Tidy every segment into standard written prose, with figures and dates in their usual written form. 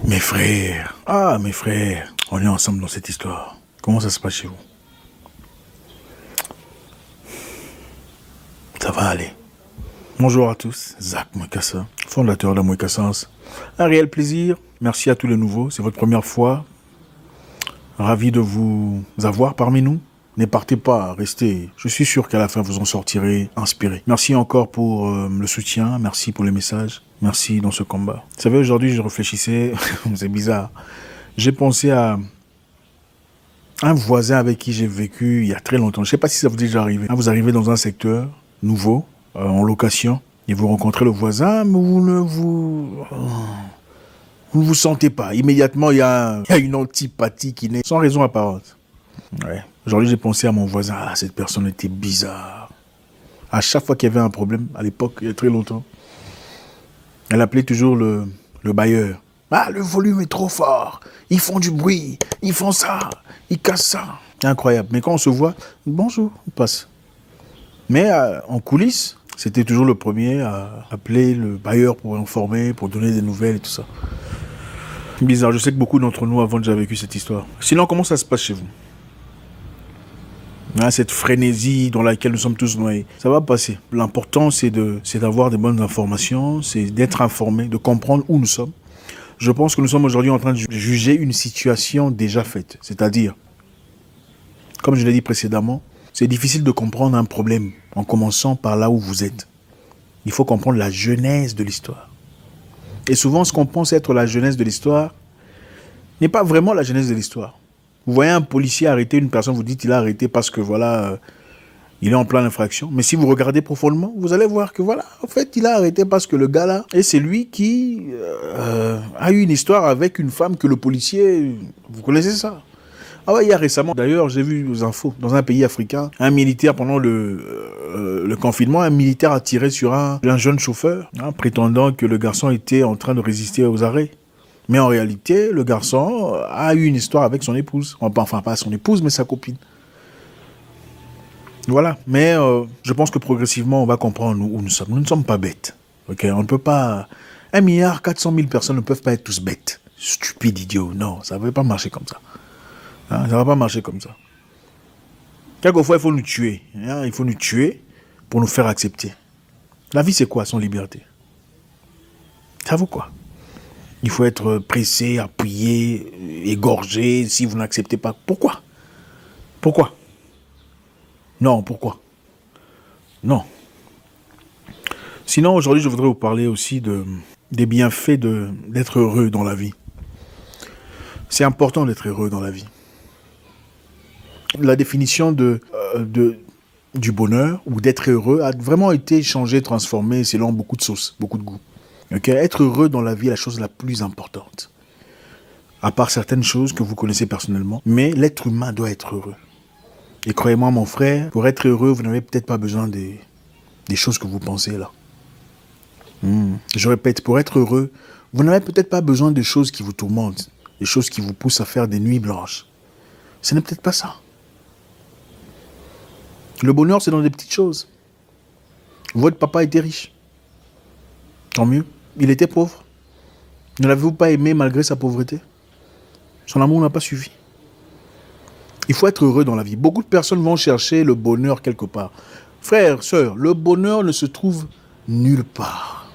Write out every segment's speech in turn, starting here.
Mes frères, mes frères, on est ensemble dans cette histoire. Comment ça se passe chez vous? Ça va aller. Bonjour à tous, Zach Mwekassa, fondateur de Mwekassance. Un réel plaisir, merci à tous les nouveaux, c'est votre première fois. Ravi de vous avoir parmi nous. Ne partez pas, restez. Je suis sûr qu'à la fin, vous en sortirez inspiré. Merci encore pour le soutien, merci pour les messages, merci dans ce combat. Vous savez, aujourd'hui, je réfléchissais, c'est bizarre. J'ai pensé à un voisin avec qui j'ai vécu il y a très longtemps. Je ne sais pas si ça vous est déjà arrivé. Vous arrivez dans un secteur nouveau, en location, et vous rencontrez le voisin, mais vous ne vous sentez pas. Immédiatement, il y a une antipathie qui naît sans raison apparente. Ouais. Aujourd'hui, j'ai pensé à mon voisin. Cette personne était bizarre. À chaque fois qu'il y avait un problème, à l'époque, il y a très longtemps, elle appelait toujours le bailleur. Le volume est trop fort. Ils font du bruit. Ils font ça. Ils cassent ça. C'est incroyable. Mais quand on se voit, bonjour, on passe. Mais en coulisses, c'était toujours le premier à appeler le bailleur pour informer, pour donner des nouvelles et tout ça. Bizarre. Je sais que beaucoup d'entre nous avons déjà vécu cette histoire. Sinon, comment ça se passe chez vous? Cette frénésie dans laquelle nous sommes tous noyés. Ça va passer. L'important, c'est d'avoir des bonnes informations, c'est d'être informé, de comprendre où nous sommes. Je pense que nous sommes aujourd'hui en train de juger une situation déjà faite. C'est-à-dire, comme je l'ai dit précédemment, c'est difficile de comprendre un problème en commençant par là où vous êtes. Il faut comprendre la genèse de l'histoire. Et souvent, ce qu'on pense être la genèse de l'histoire n'est pas vraiment la genèse de l'histoire. Vous voyez un policier arrêter une personne, vous dites qu'il a arrêté parce que il est en pleine infraction. Mais si vous regardez profondément, vous allez voir que en fait, il a arrêté parce que le gars là, et c'est lui qui a eu une histoire avec une femme que le policier, vous connaissez ça? Il y a récemment, d'ailleurs, j'ai vu aux infos, dans un pays africain, un militaire, pendant le confinement, un militaire a tiré sur un jeune chauffeur, prétendant que le garçon était en train de résister aux arrêts. Mais en réalité, le garçon a eu une histoire avec son épouse. Enfin, pas son épouse, mais sa copine. Voilà. Mais je pense que progressivement, on va comprendre où nous sommes. Nous ne sommes pas bêtes. Okay? On ne peut pas... 1,4 milliard personnes ne peuvent pas être tous bêtes. Stupides, idiots. Non, ça ne va pas marcher comme ça. Ça ne va pas marcher comme ça. Quelquefois, il faut nous tuer. Il faut nous tuer pour nous faire accepter. La vie, c'est quoi, sans liberté? Ça vaut quoi? Il faut être pressé, appuyé, égorgé si vous n'acceptez pas. Pourquoi? Pourquoi? Non, pourquoi? Non. Sinon, aujourd'hui, je voudrais vous parler aussi des bienfaits d'être heureux dans la vie. C'est important d'être heureux dans la vie. La définition du bonheur ou d'être heureux a vraiment été changée, transformée selon beaucoup de sources, beaucoup de goûts. Okay? Être heureux dans la vie est la chose la plus importante. À part certaines choses que vous connaissez personnellement. Mais l'être humain doit être heureux. Et croyez-moi, mon frère, pour être heureux, vous n'avez peut-être pas besoin des choses que vous pensez là. Je répète, pour être heureux, vous n'avez peut-être pas besoin de choses qui vous tourmentent. Des choses qui vous poussent à faire des nuits blanches. Ce n'est peut-être pas ça. Le bonheur, c'est dans des petites choses. Votre papa était riche. Tant mieux. Il était pauvre. Ne l'avez-vous pas aimé malgré sa pauvreté? Son amour n'a pas suffi. Il faut être heureux dans la vie. Beaucoup de personnes vont chercher le bonheur quelque part. Frères, sœurs, le bonheur ne se trouve nulle part.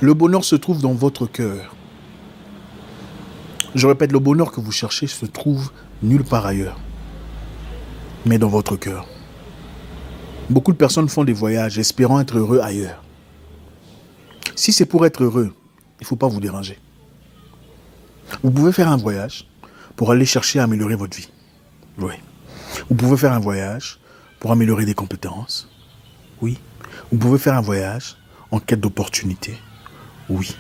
Le bonheur se trouve dans votre cœur. Je répète, le bonheur que vous cherchez se trouve nulle part ailleurs, mais dans votre cœur. Beaucoup de personnes font des voyages espérant être heureux ailleurs. Si c'est pour être heureux, il ne faut pas vous déranger. Vous pouvez faire un voyage pour aller chercher à améliorer votre vie. Oui. Vous pouvez faire un voyage pour améliorer des compétences. Oui. Vous pouvez faire un voyage en quête d'opportunités. Oui.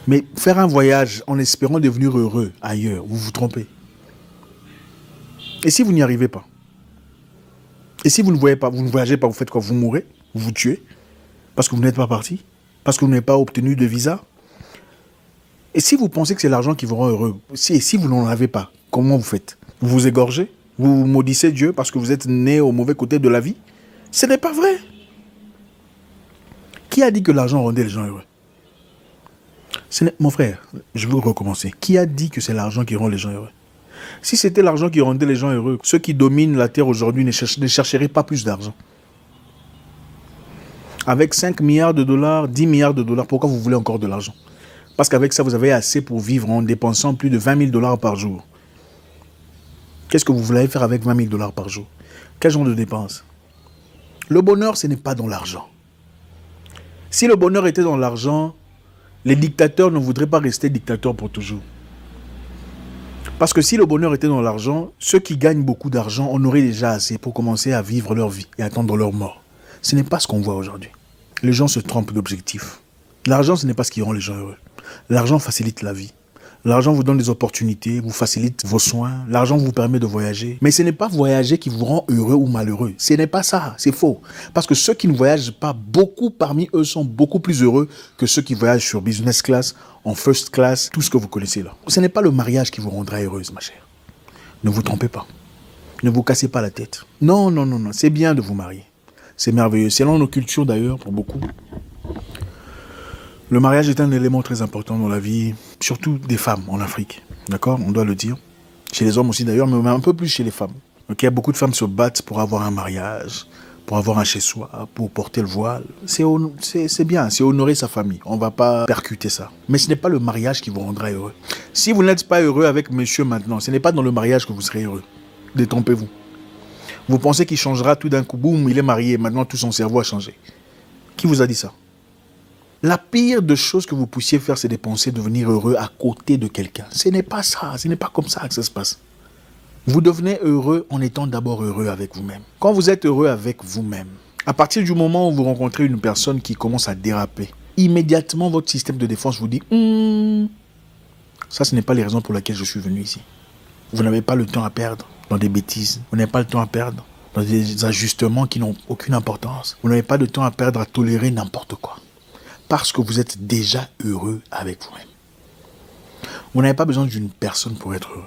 Mais faire un voyage en espérant devenir heureux ailleurs, vous vous trompez. Et si vous n'y arrivez pas? Et si vous ne voyez pas, vous ne voyagez pas, vous faites quoi? Vous mourrez? Vous vous tuez? Parce que vous n'êtes pas parti? Parce que vous n'avez pas obtenu de visa? Et si vous pensez que c'est l'argent qui vous rend heureux, si vous n'en avez pas, comment vous faites? Vous vous égorgez? Vous maudissez Dieu parce que vous êtes né au mauvais côté de la vie? Ce n'est pas vrai. Qui a dit que l'argent rendait les gens heureux? Mon frère, je veux recommencer. Qui a dit que c'est l'argent qui rend les gens heureux? Si c'était l'argent qui rendait les gens heureux, ceux qui dominent la terre aujourd'hui ne chercheraient pas plus d'argent. Avec 5 milliards de dollars, 10 milliards de dollars, pourquoi vous voulez encore de l'argent? Parce qu'avec ça, vous avez assez pour vivre en dépensant plus de 20 000 dollars par jour. Qu'est-ce que vous voulez faire avec 20 000 dollars par jour? Quel genre de dépenses? Le bonheur, ce n'est pas dans l'argent. Si le bonheur était dans l'argent, les dictateurs ne voudraient pas rester dictateurs pour toujours. Parce que si le bonheur était dans l'argent, ceux qui gagnent beaucoup d'argent en auraient déjà assez pour commencer à vivre leur vie et attendre leur mort. Ce n'est pas ce qu'on voit aujourd'hui. Les gens se trompent d'objectif. L'argent, ce n'est pas ce qui rend les gens heureux. L'argent facilite la vie. L'argent vous donne des opportunités, vous facilite vos soins. L'argent vous permet de voyager. Mais ce n'est pas voyager qui vous rend heureux ou malheureux. Ce n'est pas ça, c'est faux. Parce que ceux qui ne voyagent pas, beaucoup parmi eux sont beaucoup plus heureux que ceux qui voyagent sur business class, en first class, tout ce que vous connaissez là. Ce n'est pas le mariage qui vous rendra heureuse, ma chère. Ne vous trompez pas. Ne vous cassez pas la tête. Non, non, non, non. C'est bien de vous marier. C'est merveilleux. Selon nos cultures d'ailleurs, pour beaucoup, le mariage est un élément très important dans la vie, surtout des femmes en Afrique. D'accord? On doit le dire. Chez les hommes aussi d'ailleurs, mais un peu plus chez les femmes. Okay? Beaucoup de femmes se battent pour avoir un mariage, pour avoir un chez-soi, pour porter le voile. C'est bien, c'est honorer sa famille. On ne va pas percuter ça. Mais ce n'est pas le mariage qui vous rendra heureux. Si vous n'êtes pas heureux avec monsieur maintenant, ce n'est pas dans le mariage que vous serez heureux. Détrompez-vous. Vous pensez qu'il changera tout d'un coup, boum, il est marié, maintenant tout son cerveau a changé. Qui vous a dit ça? La pire de choses que vous puissiez faire, c'est de penser devenir heureux à côté de quelqu'un. Ce n'est pas ça, ce n'est pas comme ça que ça se passe. Vous devenez heureux en étant d'abord heureux avec vous-même. Quand vous êtes heureux avec vous-même, à partir du moment où vous rencontrez une personne qui commence à déraper, immédiatement votre système de défense vous dit ça, ce n'est pas les raisons pour lesquelles je suis venu ici. Vous n'avez pas le temps à perdre dans des bêtises. Vous n'avez pas le temps à perdre dans des ajustements qui n'ont aucune importance. Vous n'avez pas de temps à perdre à tolérer n'importe quoi. Parce que vous êtes déjà heureux avec vous-même. Vous n'avez pas besoin d'une personne pour être heureux.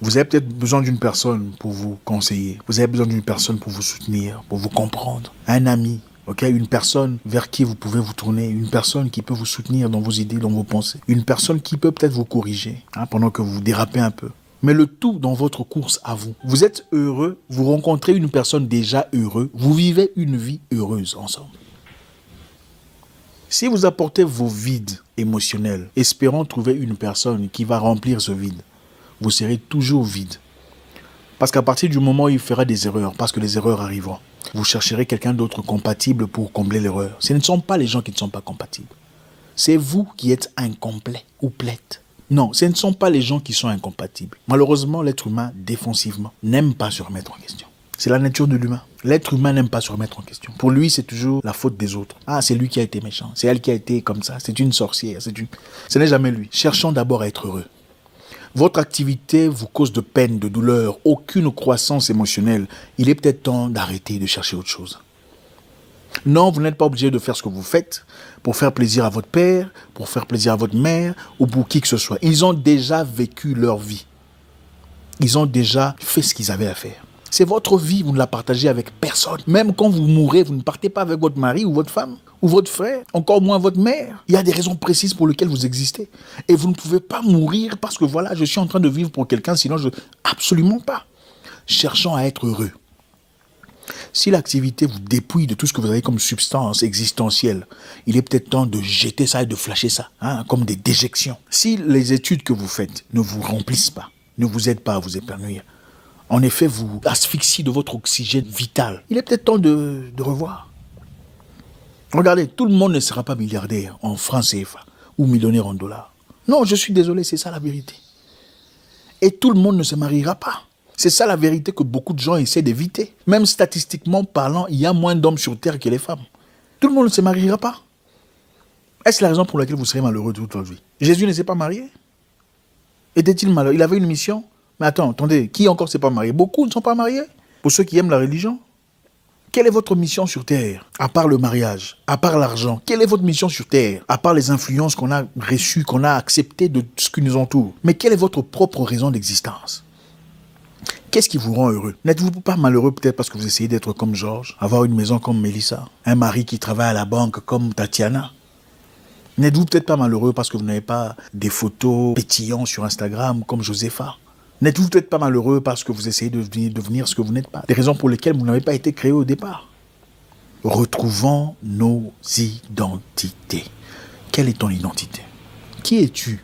Vous avez peut-être besoin d'une personne pour vous conseiller. Vous avez besoin d'une personne pour vous soutenir, pour vous comprendre. Un ami, okay? Une personne vers qui vous pouvez vous tourner. Une personne qui peut vous soutenir dans vos idées, dans vos pensées. Une personne qui peut peut-être vous corriger pendant que vous dérapez un peu. Mais le tout dans votre course à vous. Vous êtes heureux, vous rencontrez une personne déjà heureuse, vous vivez une vie heureuse ensemble. Si vous apportez vos vides émotionnels, espérant trouver une personne qui va remplir ce vide, vous serez toujours vide. Parce qu'à partir du moment où il fera des erreurs, parce que les erreurs arriveront, vous chercherez quelqu'un d'autre compatible pour combler l'erreur. Ce ne sont pas les gens qui ne sont pas compatibles. C'est vous qui êtes incomplet ou plate. Non, ce ne sont pas les gens qui sont incompatibles. Malheureusement, l'être humain, défensivement, n'aime pas se remettre en question. C'est la nature de l'humain. L'être humain n'aime pas se remettre en question. Pour lui, c'est toujours la faute des autres. Ah, c'est lui qui a été méchant. C'est elle qui a été comme ça. C'est une sorcière. Ce n'est jamais lui. Cherchons d'abord à être heureux. Votre activité vous cause de peine, de douleur, aucune croissance émotionnelle. Il est peut-être temps d'arrêter de chercher autre chose. Non, vous n'êtes pas obligé de faire ce que vous faites pour faire plaisir à votre père, pour faire plaisir à votre mère ou pour qui que ce soit. Ils ont déjà vécu leur vie. Ils ont déjà fait ce qu'ils avaient à faire. C'est votre vie, vous ne la partagez avec personne. Même quand vous mourrez, vous ne partez pas avec votre mari ou votre femme ou votre frère, encore moins votre mère. Il y a des raisons précises pour lesquelles vous existez. Et vous ne pouvez pas mourir parce que voilà, je suis en train de vivre pour quelqu'un, sinon je... Absolument pas. Cherchons à être heureux. Si l'activité vous dépouille de tout ce que vous avez comme substance existentielle, il est peut-être temps de jeter ça et de flasher ça, comme des déjections. Si les études que vous faites ne vous remplissent pas, ne vous aident pas à vous épanouir, en effet, vous asphyxiez de votre oxygène vital, il est peut-être temps de revoir. Regardez, tout le monde ne sera pas milliardaire en francs CFA ou millionnaire en dollars. Non, je suis désolé, c'est ça la vérité. Et tout le monde ne se mariera pas. C'est ça la vérité que beaucoup de gens essaient d'éviter. Même statistiquement parlant, il y a moins d'hommes sur Terre que les femmes. Tout le monde ne se mariera pas. Est-ce la raison pour laquelle vous serez malheureux toute votre vie? Jésus ne s'est pas marié? Était-il malheureux? Il avait une mission? Mais attendez, qui encore ne s'est pas marié? Beaucoup ne sont pas mariés. Pour ceux qui aiment la religion. Quelle est votre mission sur Terre? À part le mariage, à part l'argent, quelle est votre mission sur Terre? À part les influences qu'on a reçues, qu'on a acceptées de ce qui nous entoure. Mais quelle est votre propre raison d'existence? Qu'est-ce qui vous rend heureux? N'êtes-vous pas malheureux peut-être parce que vous essayez d'être comme Georges, avoir une maison comme Mélissa, un mari qui travaille à la banque comme Tatiana? N'êtes-vous peut-être pas malheureux parce que vous n'avez pas des photos pétillantes sur Instagram comme Josepha? N'êtes-vous peut-être pas malheureux parce que vous essayez de devenir ce que vous n'êtes pas? Des raisons pour lesquelles vous n'avez pas été créé au départ. Retrouvons nos identités. Quelle est ton identité? Qui es-tu?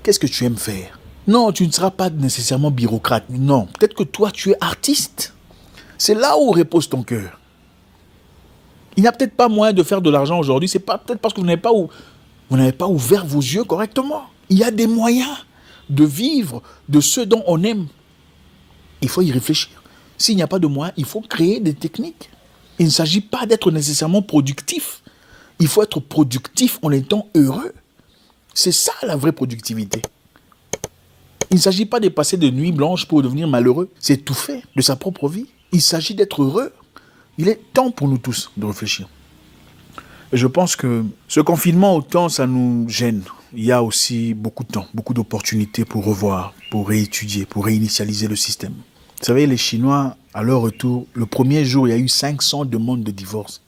Qu'est-ce que tu aimes faire? Non, tu ne seras pas nécessairement bureaucrate. Non, peut-être que toi, tu es artiste. C'est là où repose ton cœur. Il n'y a peut-être pas moyen de faire de l'argent aujourd'hui. C'est peut-être parce que vous n'avez pas ouvert vos yeux correctement. Il y a des moyens de vivre de ce dont on aime. Il faut y réfléchir. S'il n'y a pas de moyens, il faut créer des techniques. Il ne s'agit pas d'être nécessairement productif. Il faut être productif en étant heureux. C'est ça la vraie productivité. Il ne s'agit pas de passer de nuits blanches pour devenir malheureux. C'est tout fait de sa propre vie. Il s'agit d'être heureux. Il est temps pour nous tous de réfléchir. Et je pense que ce confinement, autant ça nous gêne, il y a aussi beaucoup de temps, beaucoup d'opportunités pour revoir, pour réétudier, pour réinitialiser le système. Vous savez, les Chinois, à leur retour, le premier jour, il y a eu 500 demandes de divorce.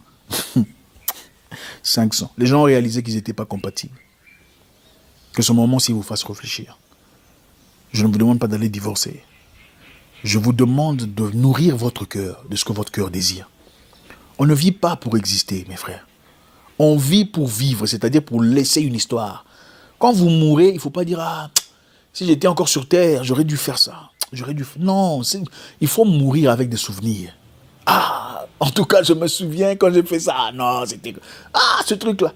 500. Les gens ont réalisé qu'ils n'étaient pas compatibles. Que ce moment-ci vous fasse réfléchir. Je ne vous demande pas d'aller divorcer. Je vous demande de nourrir votre cœur de ce que votre cœur désire. On ne vit pas pour exister, mes frères. On vit pour vivre, c'est-à-dire pour laisser une histoire. Quand vous mourrez, il ne faut pas dire « Ah, si j'étais encore sur terre, j'aurais dû faire ça. » Non, il faut mourir avec des souvenirs. Ah, en tout cas, je me souviens quand j'ai fait ça. Non, c'était... Ah, ce truc-là.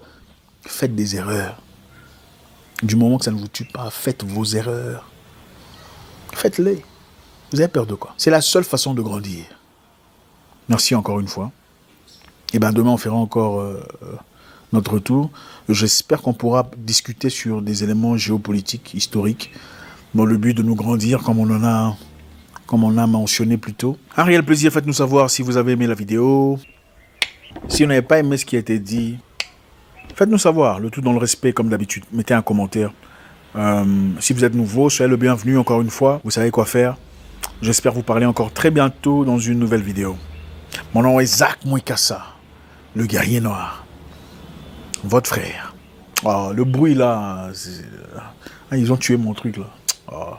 Faites des erreurs. Du moment que ça ne vous tue pas, faites vos erreurs. Faites-les. Vous avez peur de quoi? C'est la seule façon de grandir. Merci encore une fois. Et bien demain, on fera encore notre retour. J'espère qu'on pourra discuter sur des éléments géopolitiques, historiques, dans le but de nous grandir, comme on a mentionné plus tôt. Un réel plaisir, faites-nous savoir si vous avez aimé la vidéo. Si vous n'avez pas aimé ce qui a été dit, faites-nous savoir, le tout dans le respect comme d'habitude. Mettez un commentaire. Si vous êtes nouveau, soyez le bienvenu encore une fois. Vous savez quoi faire. J'espère vous parler encore très bientôt dans une nouvelle vidéo. Mon nom est Zach Mouikassa, le guerrier noir. Votre frère. Oh, le bruit là. Ils ont tué mon truc là. Oh.